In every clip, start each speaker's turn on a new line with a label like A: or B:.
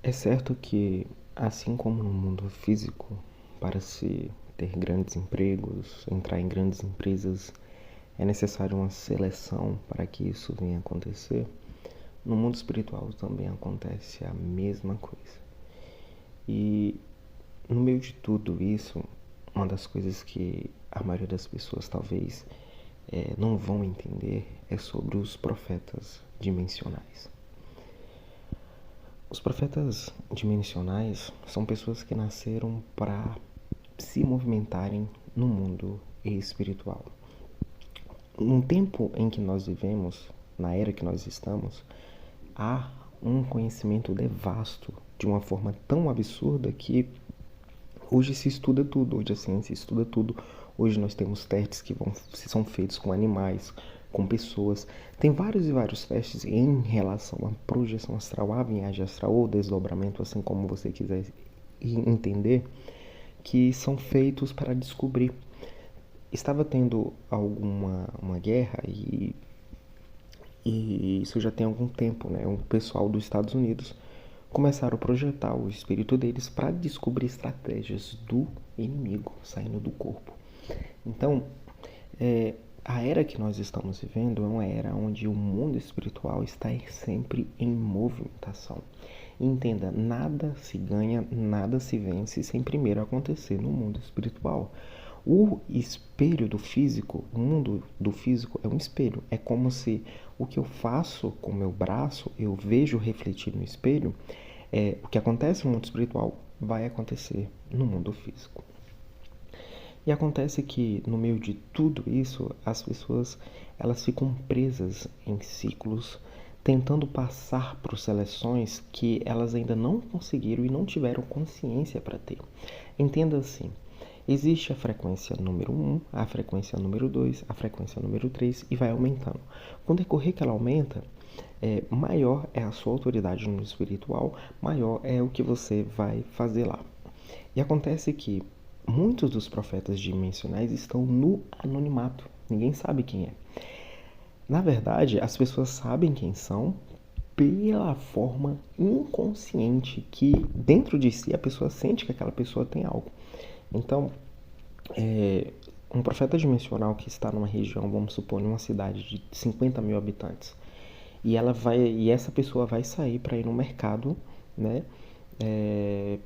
A: É certo que, assim como no mundo físico, para se ter grandes empregos, entrar em grandes empresas, é necessário uma seleção para que isso venha a acontecer, no mundo espiritual também acontece a mesma coisa. E no meio de tudo isso, uma das coisas que a maioria das pessoas talvez não vão entender é sobre os profetas dimensionais. Os profetas dimensionais são pessoas que nasceram para se movimentarem no mundo espiritual. No tempo em que nós vivemos, na era que nós estamos, há um conhecimento devasto de uma forma tão absurda que hoje se estuda tudo, hoje a ciência estuda tudo. Hoje nós temos testes que são feitos com animais, com pessoas. Tem vários e vários testes em relação à projeção astral, à viagem astral ou desdobramento, assim como você quiser entender, que são feitos para descobrir. Estava tendo uma guerra e isso já tem algum tempo, né? O pessoal dos Estados Unidos começaram a projetar o espírito deles para descobrir estratégias do inimigo saindo do corpo. Então, a era que nós estamos vivendo é uma era onde o mundo espiritual está sempre em movimentação. Entenda, nada se ganha, nada se vence sem primeiro acontecer no mundo espiritual. O espelho do físico, o mundo do físico é um espelho. É como se o que eu faço com o meu braço, eu vejo refletido no espelho, o que acontece no mundo espiritual vai acontecer no mundo físico. E acontece que no meio de tudo isso, as pessoas elas ficam presas em ciclos, tentando passar por seleções que elas ainda não conseguiram e não tiveram consciência para ter. Entenda assim, existe a frequência número 1, a frequência número 2, a frequência número 3 e vai aumentando. Com o decorrer que ela aumenta, maior é a sua autoridade no espiritual, maior é o que você vai fazer lá. E acontece que muitos dos profetas dimensionais estão no anonimato. Ninguém sabe quem é. Na verdade, as pessoas sabem quem são pela forma inconsciente que dentro de si a pessoa sente que aquela pessoa tem algo. Então, um profeta dimensional que está numa região, vamos supor, numa cidade de 50 mil habitantes, e essa pessoa vai sair para ir no mercado, né,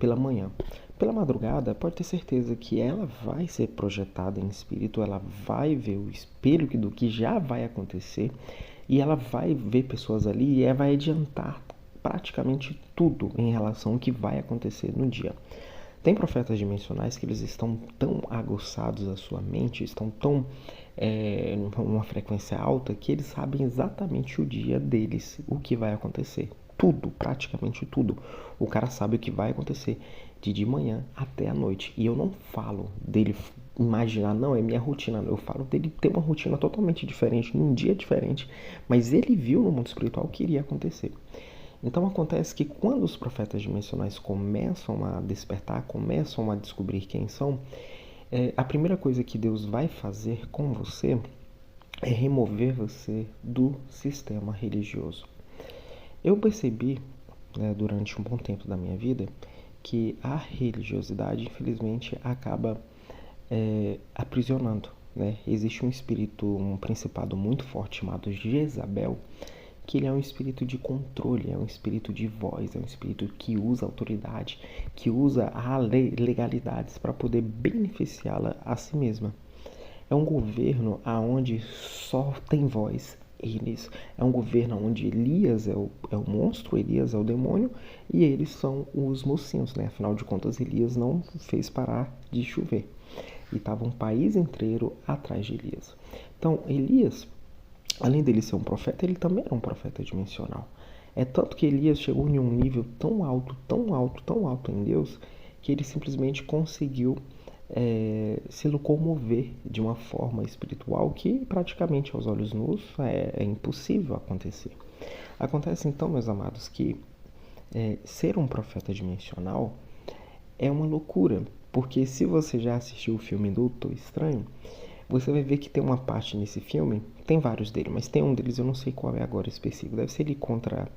A: pela manhã. Pela madrugada, pode ter certeza que ela vai ser projetada em espírito, ela vai ver o espelho do que já vai acontecer e ela vai ver pessoas ali e ela vai adiantar praticamente tudo em relação ao que vai acontecer no dia. Tem profetas dimensionais que eles estão tão aguçados à sua mente, estão tão numa frequência alta, que eles sabem exatamente o dia deles, o que vai acontecer. Tudo, praticamente tudo. O cara sabe o que vai acontecer de manhã até a noite. E eu não falo dele imaginar, não, é minha rotina. Eu falo dele ter uma rotina totalmente diferente, num dia diferente, mas ele viu no mundo espiritual o que iria acontecer. Então acontece que quando os profetas dimensionais começam a despertar, começam a descobrir quem são, a primeira coisa que Deus vai fazer com você é remover você do sistema religioso. Eu percebi, né, durante um bom tempo da minha vida, que a religiosidade, infelizmente, acaba aprisionando. Né? Existe um espírito, um principado muito forte chamado Jezabel, que ele é um espírito de controle, é um espírito de voz, é um espírito que usa autoridade, que usa a legalidades para poder beneficiá-la a si mesma. É um governo aonde só tem voz eles. É um governo onde Elias é o monstro, Elias é o demônio e eles são os mocinhos, né? Afinal de contas, Elias não fez parar de chover. E estava um país inteiro atrás de Elias. Então, Elias, além dele ser um profeta, ele também era um profeta dimensional. É tanto que Elias chegou em um nível tão alto, tão alto, tão alto em Deus, que ele simplesmente conseguiu se locomover de uma forma espiritual que praticamente aos olhos nus é impossível acontecer. Acontece então, meus amados, que ser um profeta dimensional é uma loucura, porque se você já assistiu o filme Doutor Estranho, você vai ver que tem uma parte nesse filme, tem vários dele, mas tem um deles, eu não sei qual é agora específico, deve ser ele contra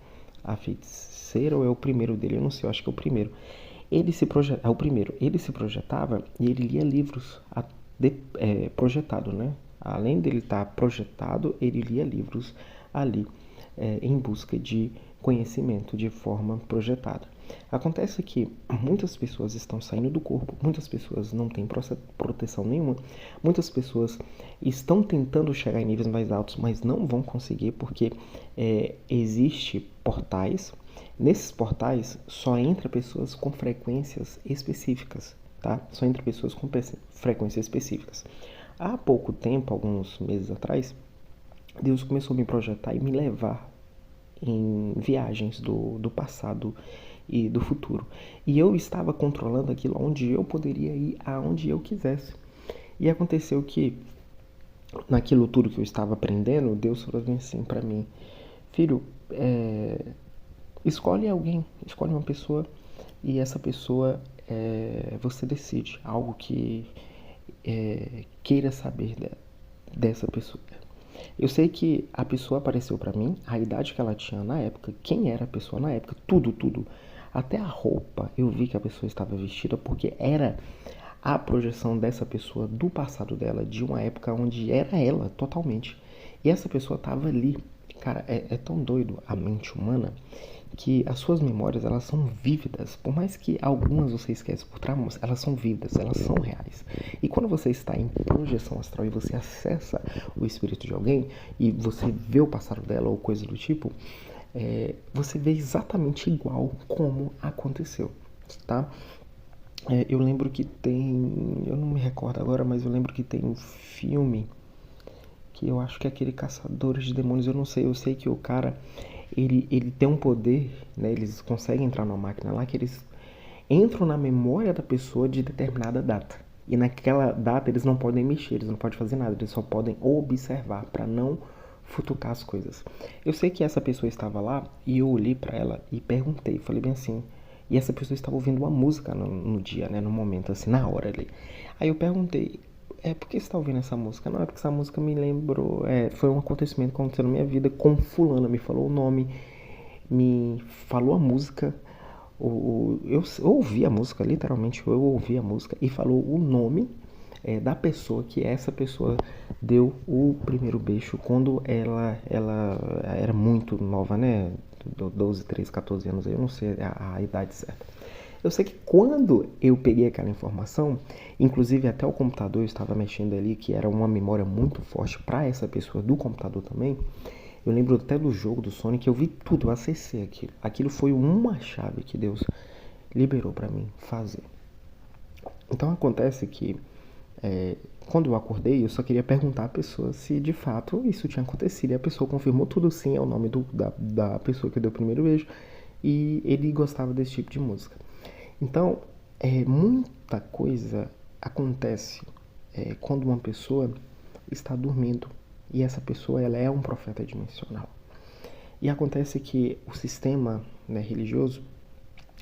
A: A Feiticeira ou é o primeiro dele? Eu não sei, eu acho que é o primeiro. Ele se projetava, o primeiro, ele se projetava e ele lia livros projetado, né? Além dele estar projetado, ele lia livros ali em busca de conhecimento de forma projetada. Acontece que muitas pessoas estão saindo do corpo, muitas pessoas não têm proteção nenhuma, muitas pessoas estão tentando chegar em níveis mais altos, mas não vão conseguir porque existe portais. Nesses portais só entra pessoas com frequências específicas, tá? Só entra pessoas com frequências específicas. Há pouco tempo, alguns meses atrás, Deus começou a me projetar e me levar em viagens do passado e do futuro. E eu estava controlando aquilo onde eu poderia ir, aonde eu quisesse. E aconteceu que, naquilo tudo que eu estava aprendendo, Deus falou assim para mim: filho, escolhe alguém, escolhe uma pessoa e essa pessoa você decide algo que queira saber dessa pessoa. Eu sei que a pessoa apareceu para mim, a idade que ela tinha na época, quem era a pessoa na época, tudo. Até a roupa, eu vi que a pessoa estava vestida porque era a projeção dessa pessoa do passado dela, de uma época onde era ela totalmente. E essa pessoa estava ali. Cara, é tão doido a mente humana que as suas memórias, elas são vívidas. Por mais que algumas você esqueça por traumas, elas são vívidas, elas são reais. E quando você está em projeção astral e você acessa o espírito de alguém e você vê o passado dela ou coisa do tipo, você vê exatamente igual como aconteceu, tá? Eu lembro que tem, eu não me recordo agora, mas eu lembro que tem um filme que eu acho que é aquele Caçadores de Demônios, eu não sei, eu sei que o cara, ele tem um poder, né, eles conseguem entrar numa máquina lá que eles entram na memória da pessoa de determinada data. E naquela data eles não podem mexer, eles não podem fazer nada, eles só podem observar para não futucar as coisas. Eu sei que essa pessoa estava lá e eu olhei para ela e perguntei, falei bem assim, e essa pessoa estava ouvindo uma música no dia, né, no momento, assim, na hora ali. Aí eu perguntei, por que você está ouvindo essa música? Não, é porque essa música me lembrou, foi um acontecimento que aconteceu na minha vida com fulano, me falou o nome, me falou a música, eu ouvi a música, literalmente eu ouvi a música e falou o nome da pessoa que essa pessoa deu o primeiro beijo quando ela era muito nova, né? 12, 13, 14 anos, eu não sei a idade certa. Eu sei que quando eu peguei aquela informação, inclusive até o computador eu estava mexendo ali, que era uma memória muito forte para essa pessoa do computador também. Eu lembro até do jogo do Sonic, eu vi tudo, eu acessei aquilo. Aquilo foi uma chave que Deus liberou para mim fazer. Então acontece que quando eu acordei, eu só queria perguntar à pessoa se de fato isso tinha acontecido. E a pessoa confirmou tudo sim, é o nome da pessoa que deu o primeiro beijo. E ele gostava desse tipo de música. Então, muita coisa acontece quando uma pessoa está dormindo. E essa pessoa ela é um profeta dimensional. E acontece que o sistema, né, religioso,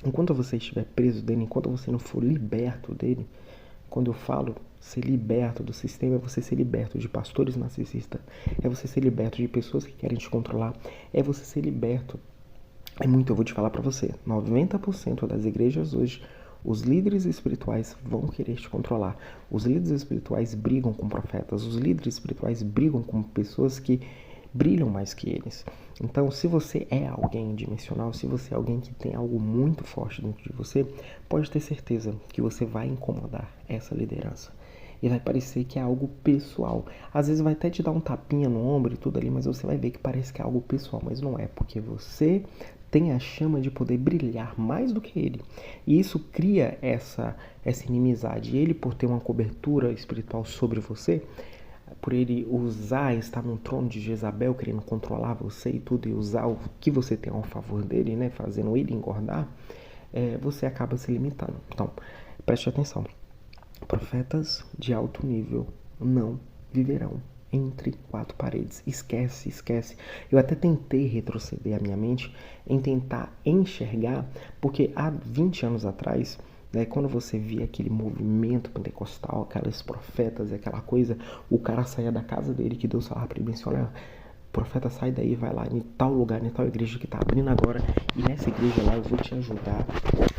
A: enquanto você estiver preso dele, enquanto você não for liberto dele, quando eu falo ser liberto do sistema, é você ser liberto de pastores narcisistas, é você ser liberto de pessoas que querem te controlar, é você ser liberto. Eu vou te falar pra você, 90% das igrejas hoje, os líderes espirituais vão querer te controlar. Os líderes espirituais brigam com profetas, os líderes espirituais brigam com pessoas que brilham mais que eles. Então, se você é alguém dimensional, se você é alguém que tem algo muito forte dentro de você, pode ter certeza que você vai incomodar essa liderança. E vai parecer que é algo pessoal. Às vezes vai até te dar um tapinha no ombro e tudo ali, mas você vai ver que parece que é algo pessoal, mas não é, porque você tem a chama de poder brilhar mais do que ele. E isso cria essa inimizade. Ele, por ter uma cobertura espiritual sobre você, por ele estar no trono de Jezabel, querendo controlar você e tudo, e usar o que você tem ao favor dele, né, fazendo ele engordar, você acaba se limitando. Então, preste atenção. Profetas de alto nível não viverão entre quatro paredes. Esquece. Eu até tentei retroceder a minha mente em tentar enxergar, porque há 20 anos atrás, né, quando você via aquele movimento pentecostal, aqueles profetas, aquela coisa, o cara saía da casa dele, que Deus falava para ele mencionar, profeta, sai daí, vai lá em tal lugar, em tal igreja que tá abrindo agora, e nessa igreja lá eu vou te ajudar,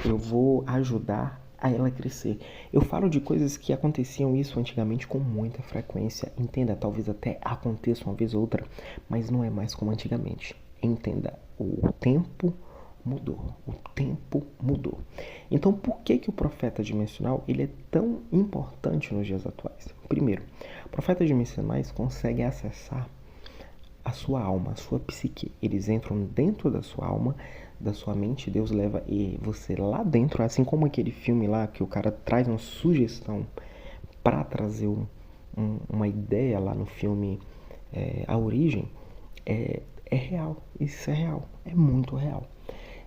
A: eu vou ajudar a ela crescer. Eu falo de coisas que aconteciam isso antigamente com muita frequência. Entenda, talvez até aconteça uma vez ou outra, mas não é mais como antigamente. Entenda, o tempo mudou. O tempo mudou. Então, por que o profeta dimensional ele é tão importante nos dias atuais? Primeiro, profetas dimensionais conseguem acessar a sua alma, a sua psique. Eles entram dentro da sua alma, da sua mente. Deus leva você lá dentro, assim como aquele filme lá que o cara traz uma sugestão para trazer uma ideia lá no filme A Origem. É real, isso é real, é muito real.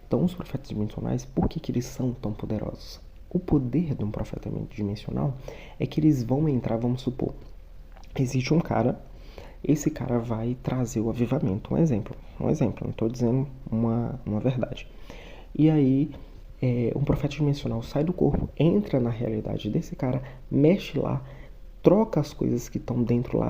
A: Então, os profetas dimensionais, por que eles são tão poderosos? O poder de um profeta dimensional é que eles vão entrar, vamos supor, existe um cara, esse cara vai trazer o avivamento. Um exemplo, não estou dizendo uma verdade. E aí, um profeta dimensional sai do corpo, entra na realidade desse cara, mexe lá, troca as coisas que estão dentro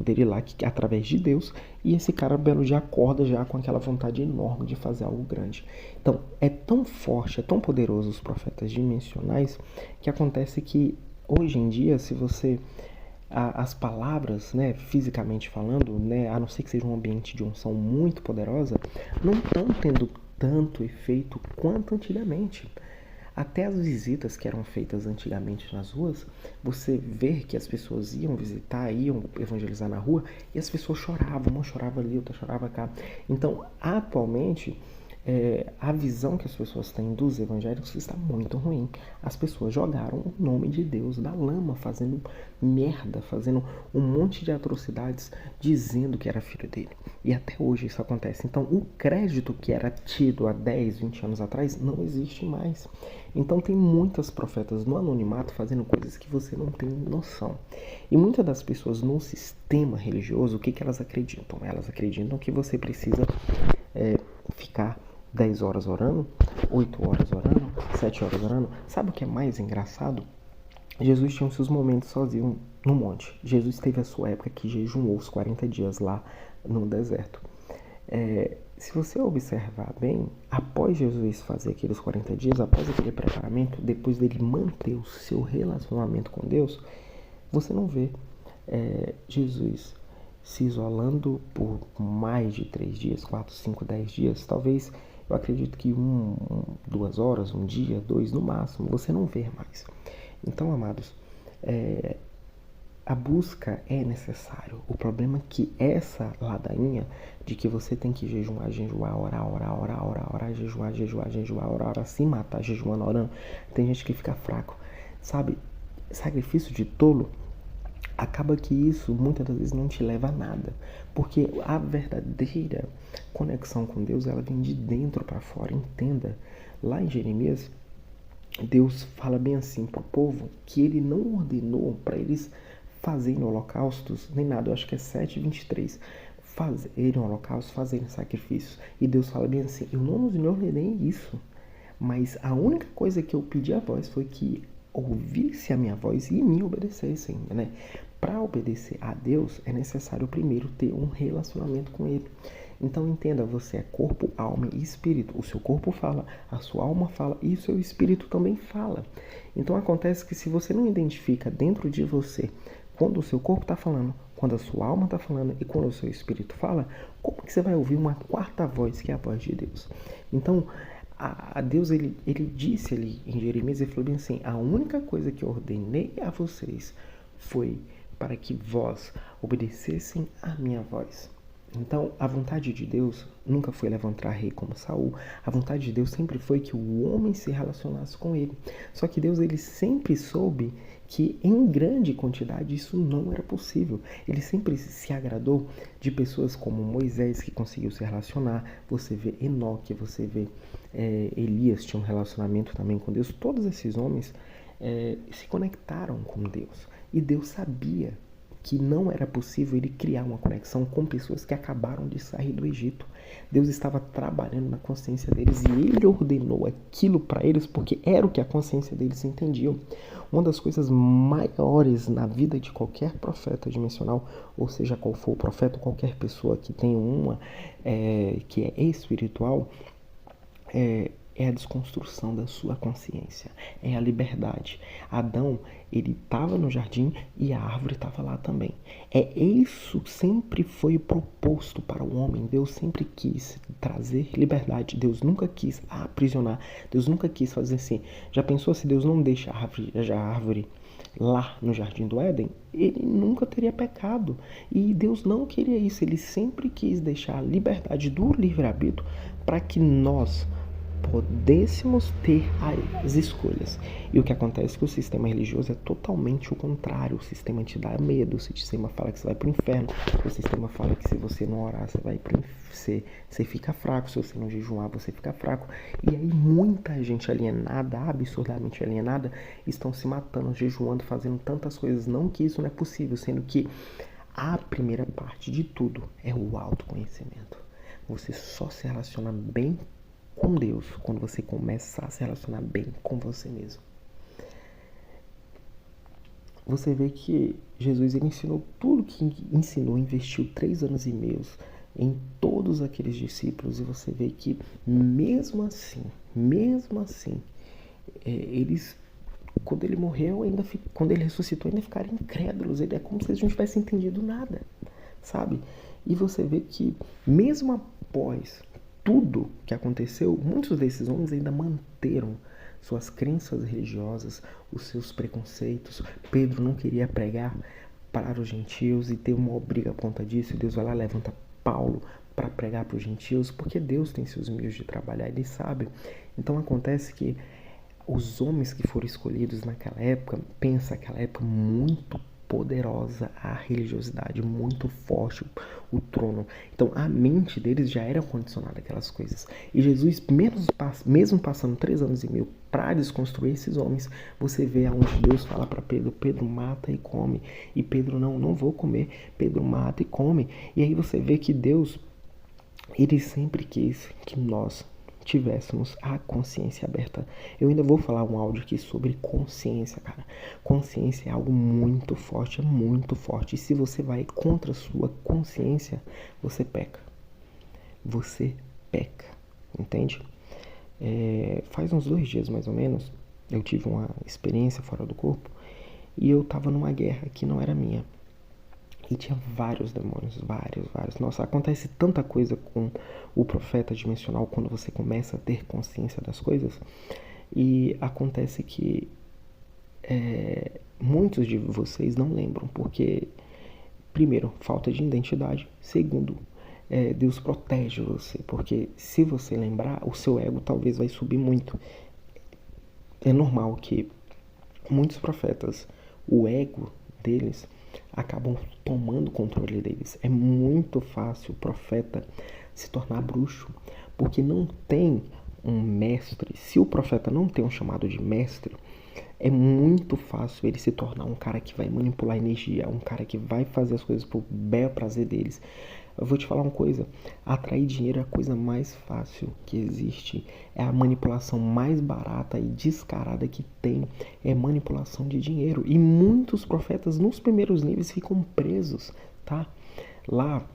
A: dele lá, através de Deus, e esse cara belo dia acorda já com aquela vontade enorme de fazer algo grande. Então, é tão forte, é tão poderoso os profetas dimensionais, que acontece que hoje em dia, se você as palavras, né, fisicamente falando, né, a não ser que seja um ambiente de unção muito poderosa, não estão tendo tanto efeito quanto antigamente. Até as visitas que eram feitas antigamente nas ruas, você vê que as pessoas iam visitar, iam evangelizar na rua, e as pessoas choravam, uma chorava ali, outra chorava cá. Então, atualmente, a visão que as pessoas têm dos evangélicos está muito ruim. As pessoas jogaram o nome de Deus na lama, fazendo merda, fazendo um monte de atrocidades, dizendo que era filho dele. E até hoje isso acontece. Então, o crédito que era tido há 10, 20 anos atrás não existe mais. Então, tem muitas profetas no anonimato fazendo coisas que você não tem noção. E muitas das pessoas no sistema religioso, o que elas acreditam? Elas acreditam que você precisa ficar 10 horas orando, 8 horas orando, 7 horas orando. Sabe o que é mais engraçado? Jesus tinha os seus momentos sozinho no monte. Jesus teve a sua época que jejuou os 40 dias lá no deserto. Se você observar bem, após Jesus fazer aqueles 40 dias, após aquele preparamento, depois dele manter o seu relacionamento com Deus, você não vê Jesus se isolando por mais de 3 dias, 4, 5, 10 dias. Talvez, eu acredito que 2 horas, um dia, 2 no máximo, você não vê mais. Então, amados, a busca é necessário. O problema é que essa ladainha de que você tem que jejuar, orar, jejuar, orar, se matar, jejuando, orando, tem gente que fica fraco. Sabe, sacrifício de tolo, acaba que isso muitas das vezes não te leva a nada, porque a verdadeira conexão com Deus, ela vem de dentro para fora. Entenda, lá em Jeremias, Deus fala bem assim pro povo que ele não ordenou para eles fazerem holocaustos nem nada. Eu acho que é 7:23, fazerem holocaustos, fazerem sacrifícios. E Deus fala bem assim: eu não ordenei isso, mas a única coisa que eu pedi a vós foi que ouvisse a minha voz e me obedecessem, né? Para obedecer a Deus é necessário primeiro ter um relacionamento com Ele. Então entenda, você é corpo, alma e espírito. O seu corpo fala, a sua alma fala e o seu espírito também fala. Então acontece que se você não identifica dentro de você quando o seu corpo está falando, quando a sua alma está falando e quando o seu espírito fala, como que você vai ouvir uma quarta voz, que é a voz de Deus? Então, a Deus, ele disse ali em Jeremias, ele falou bem assim: a única coisa que eu ordenei a vocês foi para que vós obedecessem a minha voz. Então, a vontade de Deus nunca foi levantar rei como Saul. A vontade de Deus sempre foi que o homem se relacionasse com ele. Só que Deus, ele sempre soube que em grande quantidade isso não era possível. Ele sempre se agradou de pessoas como Moisés, que conseguiu se relacionar. Você vê Enoque, você vê Elias, tinha um relacionamento também com Deus. Todos esses homens se conectaram com Deus. E Deus sabia que não era possível ele criar uma conexão com pessoas que acabaram de sair do Egito. Deus estava trabalhando na consciência deles e ele ordenou aquilo para eles porque era o que a consciência deles entendia. Uma das coisas maiores na vida de qualquer profeta dimensional, ou seja, qual for o profeta, qualquer pessoa que tem que é espiritual, é a desconstrução da sua consciência, é a liberdade. Adão, ele estava no jardim e a árvore estava lá também. Isso sempre foi proposto para o homem. Deus sempre quis trazer liberdade. Deus nunca quis aprisionar. Deus nunca quis fazer assim. Já pensou se Deus não deixa a árvore lá no Jardim do Éden? Ele nunca teria pecado. E Deus não queria isso. Ele sempre quis deixar a liberdade do livre-arbítrio para que nós pudéssemos ter as escolhas. E o que acontece é que o sistema religioso é totalmente o contrário. O sistema te dá medo, o sistema fala que você vai para o inferno, o sistema fala que se você não orar, você fica fraco, se você não jejuar, você fica fraco. E aí muita gente alienada, absurdamente alienada, estão se matando, jejuando, fazendo tantas coisas. Não que isso não é possível, sendo que a primeira parte de tudo é o autoconhecimento. Você só se relaciona bem com Deus quando você começa a se relacionar bem com você mesmo. Você vê que Jesus ele ensinou tudo que ensinou, investiu 3 anos e meio em todos aqueles discípulos, e você vê que mesmo assim, eles, quando ele morreu, quando ele ressuscitou, ainda ficaram incrédulos. É como se eles não tivessem entendido nada, sabe? E você vê que mesmo após tudo que aconteceu, muitos desses homens ainda manteram suas crenças religiosas, os seus preconceitos. Pedro não queria pregar para os gentios e teve uma briga por conta disso. Deus vai lá e levanta Paulo para pregar para os gentios, porque Deus tem seus meios de trabalhar, ele sabe. Então acontece que os homens que foram escolhidos naquela época, pensa aquela época muito poderosa, a religiosidade muito forte, o trono. Então a mente deles já era condicionada àquelas coisas. E Jesus, mesmo passando 3 anos e meio para desconstruir esses homens, você vê aonde Deus fala para Pedro: Pedro, mata e come. E Pedro, não vou comer. Pedro, mata e come. E aí você vê que Deus, ele sempre quis que nós tivéssemos a consciência aberta. Eu ainda vou falar um áudio aqui sobre consciência, cara. Consciência é algo muito forte, é muito forte. E se você vai contra a sua consciência, você peca. Você peca, entende? Faz uns 2 dias, mais ou menos, eu tive uma experiência fora do corpo e eu tava numa guerra que não era minha. E tinha vários demônios, vários. Nossa, acontece tanta coisa com o profeta dimensional quando você começa a ter consciência das coisas. E acontece que muitos de vocês não lembram, porque, primeiro, falta de identidade. Segundo, Deus protege você, porque se você lembrar, o seu ego talvez vai subir muito. É normal que muitos profetas, o ego deles acabam tomando o controle deles. É muito fácil o profeta se tornar bruxo, porque não tem um mestre. Se o profeta não tem um chamado de mestre, é muito fácil ele se tornar um cara que vai manipular energia, um cara que vai fazer as coisas por bel prazer deles. Eu vou te falar uma coisa: atrair dinheiro é a coisa mais fácil que existe. É a manipulação mais barata e descarada que tem. É manipulação de dinheiro. E muitos profetas nos primeiros níveis ficam presos, tá? Lá,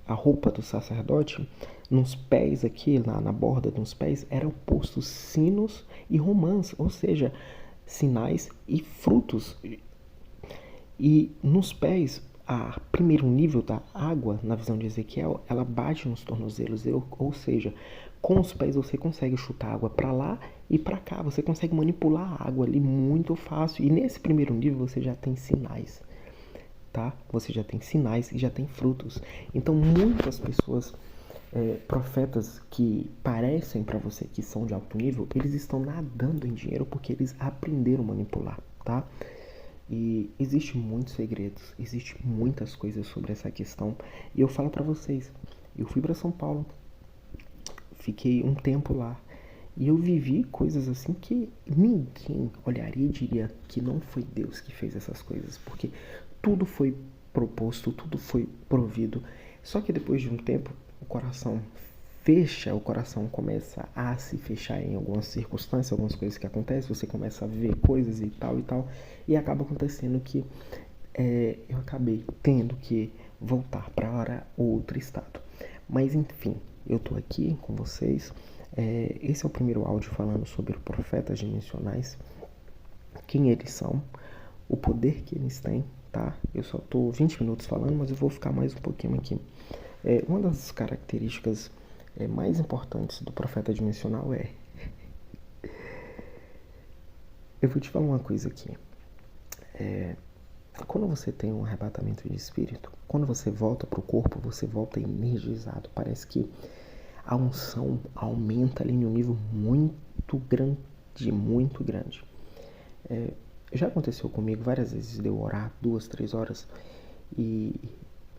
A: a roupa do sacerdote, nos pés aqui, na borda dos pés, eram postos sinos e romãs, ou seja, sinais e frutos. E nos pés, a primeiro nível da água, na visão de Ezequiel, ela bate nos tornozelos, ou seja, com os pés você consegue chutar água para lá e para cá, você consegue manipular a água ali muito fácil. E nesse primeiro nível você já tem sinais, tá? Você já tem sinais e já tem frutos. Então muitas pessoas, profetas que parecem para você que são de alto nível, eles estão nadando em dinheiro porque eles aprenderam a manipular, tá? E existe muitos segredos, existe muitas coisas sobre essa questão. E eu falo pra vocês, eu fui pra São Paulo, fiquei um tempo lá. E eu vivi coisas assim que ninguém olharia e diria que não foi Deus que fez essas coisas, porque tudo foi proposto, tudo foi provido. Só que depois de um tempo, o coração fecha, o coração começa a se fechar em algumas circunstâncias, algumas coisas que acontecem, você começa a ver coisas e tal, e acaba acontecendo que eu acabei tendo que voltar para outro estado. Mas enfim, eu tô aqui com vocês. Esse é o primeiro áudio falando sobre profetas dimensionais, quem eles são, o poder que eles têm, tá? Eu só tô 20 minutos falando, mas eu vou ficar mais um pouquinho aqui. Uma das características mais importantes do profeta dimensional eu vou te falar uma coisa aqui. Quando você tem um arrebatamento de espírito, quando você volta para o corpo, você volta energizado. Parece que a unção aumenta ali em um nível muito grande, muito grande. Já aconteceu comigo várias vezes de eu orar 2, 3 horas e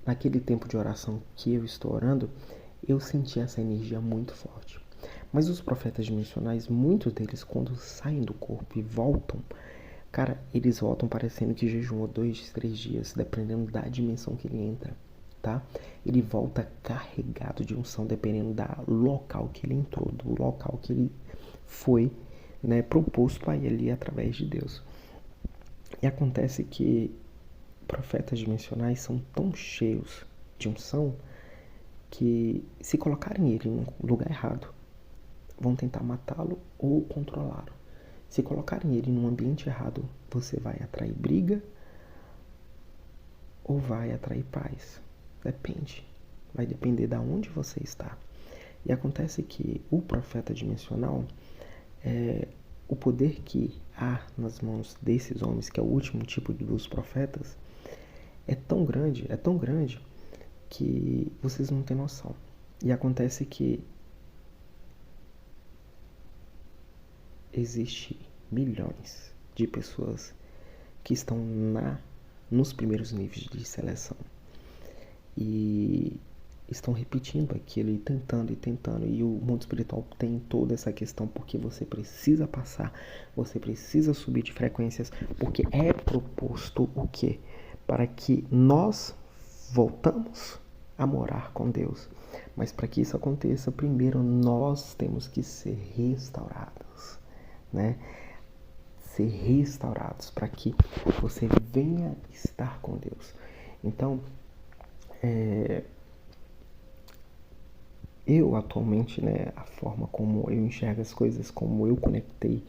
A: naquele tempo de oração que eu estou orando, eu senti essa energia muito forte. Mas os profetas dimensionais, muitos deles, quando saem do corpo e voltam, cara, eles voltam parecendo que jejuou 2, 3 dias, dependendo da dimensão que ele entra, tá? Ele volta carregado de unção, dependendo do local que ele entrou, do local que ele foi, né, proposto a ele através de Deus. E acontece que profetas dimensionais são tão cheios de unção que, se colocarem ele no lugar errado, vão tentar matá-lo ou controlá-lo. Se colocarem ele num ambiente errado, você vai atrair briga ou vai atrair paz. Depende. Vai depender de onde você está. E acontece que o profeta dimensional, o poder que há nas mãos desses homens, que é o último tipo dos profetas, é tão grande que vocês não têm noção. E acontece que existe milhões de pessoas que estão nos primeiros níveis de seleção e estão repetindo aquilo e tentando, e o mundo espiritual tem toda essa questão, porque você precisa passar, você precisa subir de frequências, porque é proposto o quê? Para que nós voltamos a morar com Deus. Mas para que isso aconteça, primeiro nós temos que ser restaurados, né? Ser restaurados para que você venha estar com Deus. Então, eu atualmente, né, a forma como eu enxergo as coisas, como eu conectei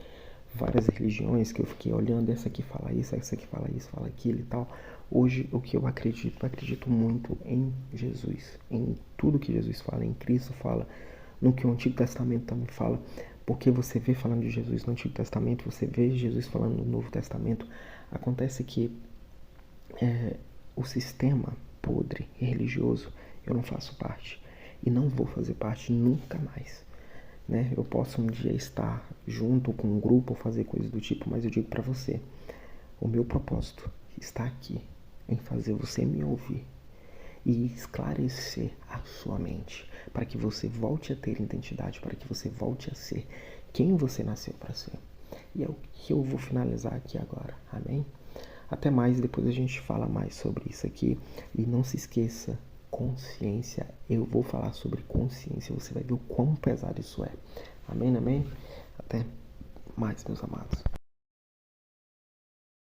A: várias religiões, que eu fiquei olhando, essa aqui fala isso, essa aqui fala isso, fala aquilo e tal. Hoje, o que eu acredito muito em Jesus, em tudo que Jesus fala, em Cristo fala, no que o Antigo Testamento também fala, porque você vê falando de Jesus no Antigo Testamento, você vê Jesus falando no Novo Testamento. Acontece que o sistema podre e religioso, eu não faço parte e não vou fazer parte nunca mais, né? Eu posso um dia estar junto com um grupo ou fazer coisas do tipo, mas eu digo para você, o meu propósito está aqui em fazer você me ouvir e esclarecer a sua mente, para que você volte a ter identidade, para que você volte a ser quem você nasceu para ser. E é o que eu vou finalizar aqui agora, amém? Até mais, depois a gente fala mais sobre isso aqui. E não se esqueça, consciência, eu vou falar sobre consciência, você vai ver o quão pesado isso é. Amém, amém? Até mais, meus amados.